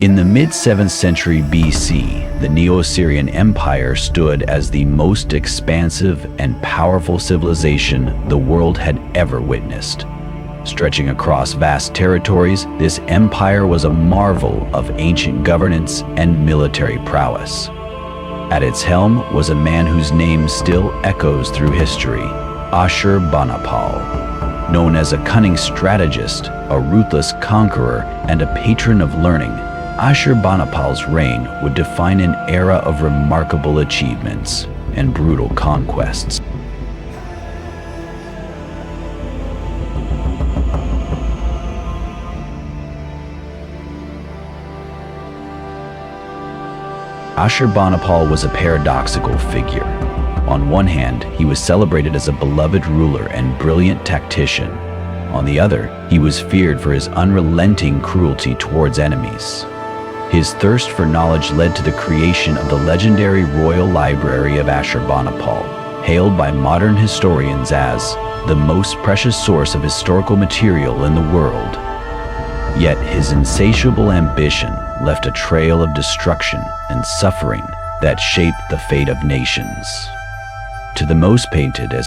In the mid-7th century BC, the Neo-Assyrian Empire stood as the most expansive and powerful civilization the world had ever witnessed. Stretching across vast territories, this empire was a marvel of ancient governance and military prowess. At its helm was a man whose name still echoes through history, Ashurbanipal. Known as a cunning strategist, a ruthless conqueror, and a patron of learning, Ashurbanipal's reign would define an era of remarkable achievements and brutal conquests. Ashurbanipal was a paradoxical figure. On one hand, he was celebrated as a beloved ruler and brilliant tactician. On the other, he was feared for his unrelenting cruelty towards enemies. His thirst for knowledge led to the creation of the legendary Royal Library of Ashurbanipal, hailed by modern historians as the most precious source of historical material in the world. Yet his insatiable ambition left a trail of destruction and suffering that shaped the fate of nations. To the most painted as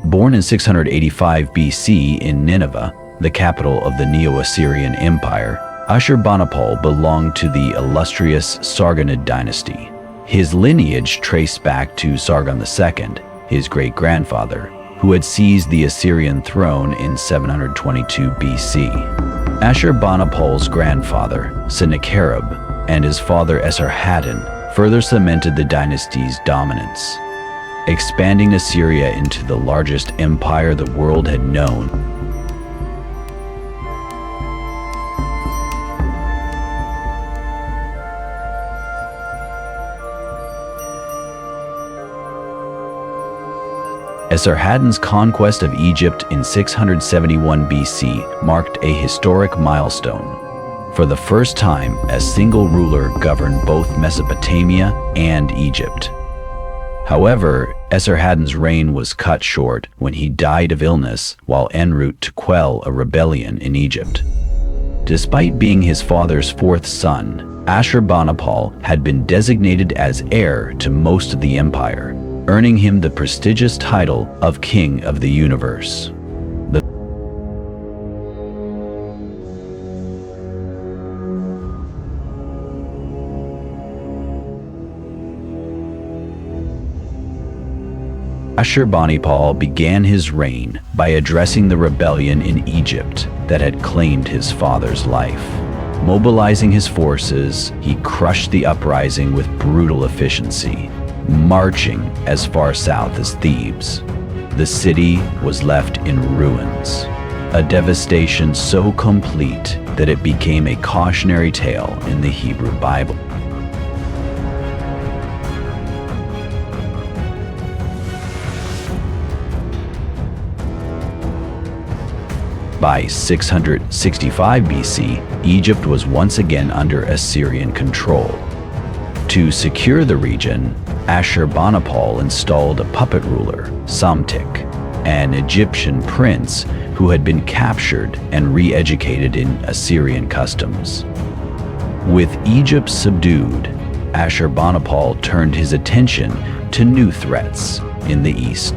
Born in 685 BC in Nineveh, the capital of the Neo-Assyrian Empire, Ashurbanipal belonged to the illustrious Sargonid dynasty. His lineage traced back to Sargon II, his great-grandfather, who had seized the Assyrian throne in 722 BC. Ashurbanipal's grandfather, Sennacherib, and his father Esarhaddon further cemented the dynasty's dominance, expanding Assyria into the largest empire the world had known. Esarhaddon's conquest of Egypt in 671 BC marked a historic milestone. For the first time, a single ruler governed both Mesopotamia and Egypt. However, Esarhaddon's reign was cut short when he died of illness while en route to quell a rebellion in Egypt. Despite being his father's fourth son, Ashurbanipal had been designated as heir to most of the empire, earning him the prestigious title of King of the Universe. Ashurbanipal began his reign by addressing the rebellion in Egypt that had claimed his father's life. Mobilizing his forces, he crushed the uprising with brutal efficiency, marching as far south as Thebes. The city was left in ruins, a devastation so complete that it became a cautionary tale in the Hebrew Bible. By 665 BC, Egypt was once again under Assyrian control. To secure the region, Ashurbanipal installed a puppet ruler, Psamtik, an Egyptian prince who had been captured and re-educated in Assyrian customs. With Egypt subdued, Ashurbanipal turned his attention to new threats in the east.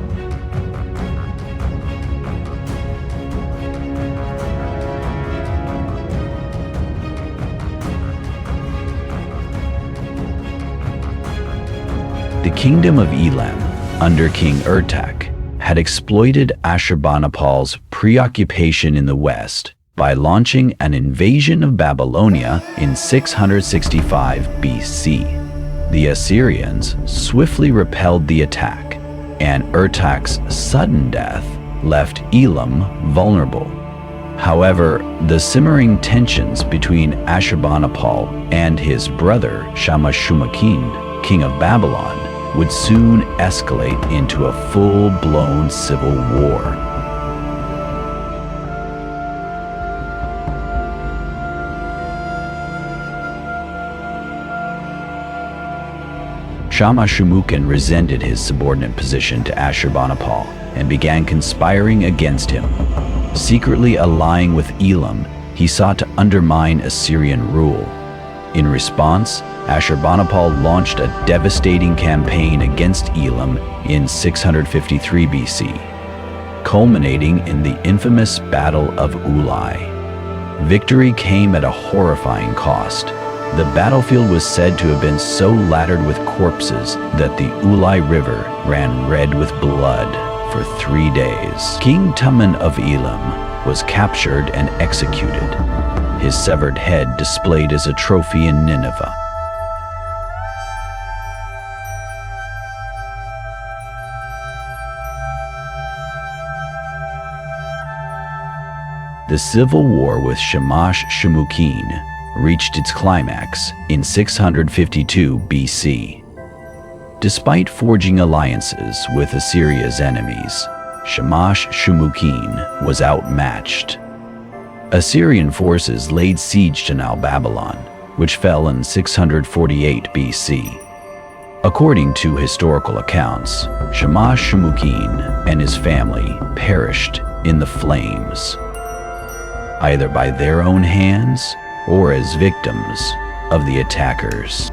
The kingdom of Elam, under King Ertak, had exploited Ashurbanipal's preoccupation in the west by launching an invasion of Babylonia in 665 BC. The Assyrians swiftly repelled the attack, and Ertak's sudden death left Elam vulnerable. However, the simmering tensions between Ashurbanipal and his brother Shamash-shum-ukin, king of Babylon, would soon escalate into a full-blown civil war. Shamash-shum-ukin resented his subordinate position to Ashurbanipal and began conspiring against him. Secretly allying with Elam, he sought to undermine Assyrian rule. In response, Ashurbanipal launched a devastating campaign against Elam in 653 BC, culminating in the infamous Battle of Ulai. Victory came at a horrifying cost. The battlefield was said to have been so laddered with corpses that the Ulai River ran red with blood for 3 days. King Tumen of Elam was captured and executed, his severed head displayed as a trophy in Nineveh. The civil war with Shamash-shum-ukin reached its climax in 652 BC. Despite forging alliances with Assyria's enemies, Shamash-shum-ukin was outmatched. Assyrian forces laid siege to now Babylon, which fell in 648 BC. According to historical accounts, Shamash-shum-ukin and his family perished in the flames, either by their own hands or as victims of the attackers.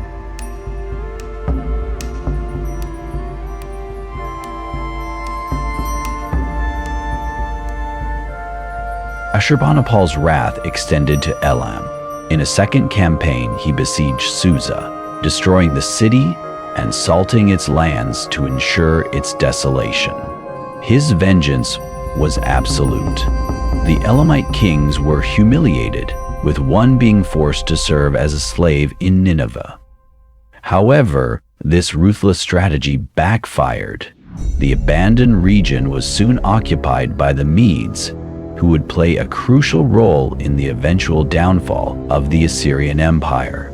Ashurbanipal's wrath extended to Elam. In a second campaign, he besieged Susa, destroying the city and salting its lands to ensure its desolation. His vengeance was absolute. The Elamite kings were humiliated, with one being forced to serve as a slave in Nineveh. However, this ruthless strategy backfired. The abandoned region was soon occupied by the Medes, who would play a crucial role in the eventual downfall of the Assyrian Empire.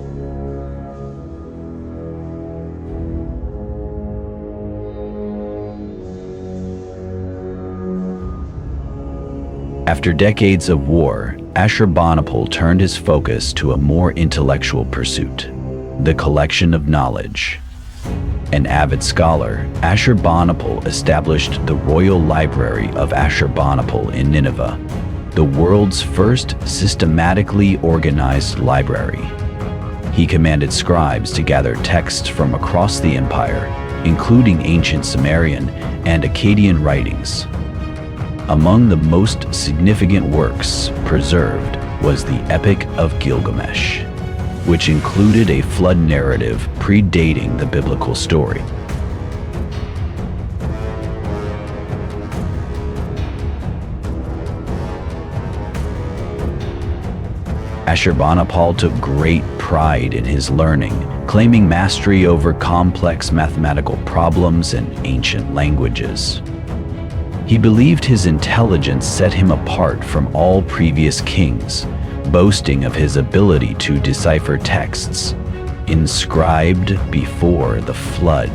After decades of war, Ashurbanipal turned his focus to a more intellectual pursuit, the collection of knowledge. An avid scholar, Ashurbanipal established the Royal Library of Ashurbanipal in Nineveh, the world's first systematically organized library. He commanded scribes to gather texts from across the empire, including ancient Sumerian and Akkadian writings. Among the most significant works preserved was the Epic of Gilgamesh, which included a flood narrative predating the biblical story. Ashurbanipal took great pride in his learning, claiming mastery over complex mathematical problems and ancient languages. He believed his intelligence set him apart from all previous kings, boasting of his ability to decipher texts inscribed before the flood.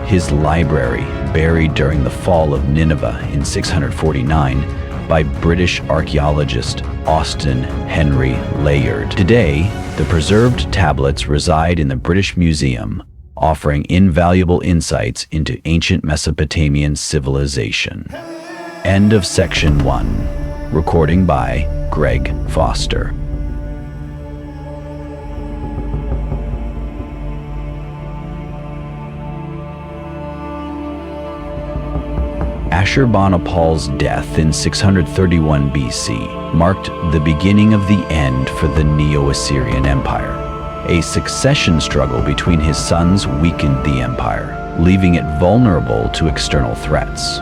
His library, buried during the fall of Nineveh in 649 by British archaeologist Austen Henry Layard. Today, the preserved tablets reside in the British Museum, offering invaluable insights into ancient Mesopotamian civilization. End of section 1. Recording by Greg Foster. Ashurbanipal's death in 631 BC marked the beginning of the end for the Neo-Assyrian Empire. A succession struggle between his sons weakened the empire, leaving it vulnerable to external threats.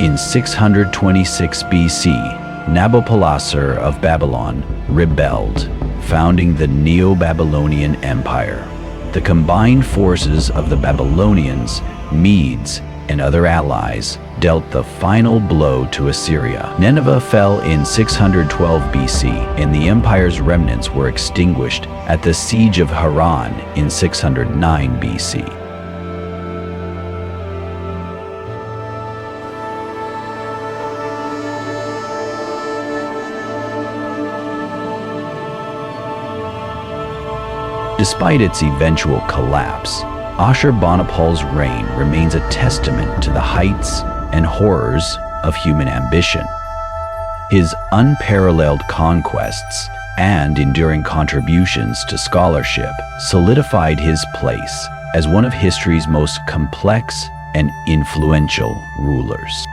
In 626 BC, Nabopolassar of Babylon rebelled, founding the Neo-Babylonian Empire. The combined forces of the Babylonians, Medes, and other allies dealt the final blow to Assyria. Nineveh fell in 612 BC, and the empire's remnants were extinguished at the Siege of Haran in 609 BC. Despite its eventual collapse, Ashurbanipal's reign remains a testament to the heights and horrors of human ambition. His unparalleled conquests and enduring contributions to scholarship solidified his place as one of history's most complex and influential rulers.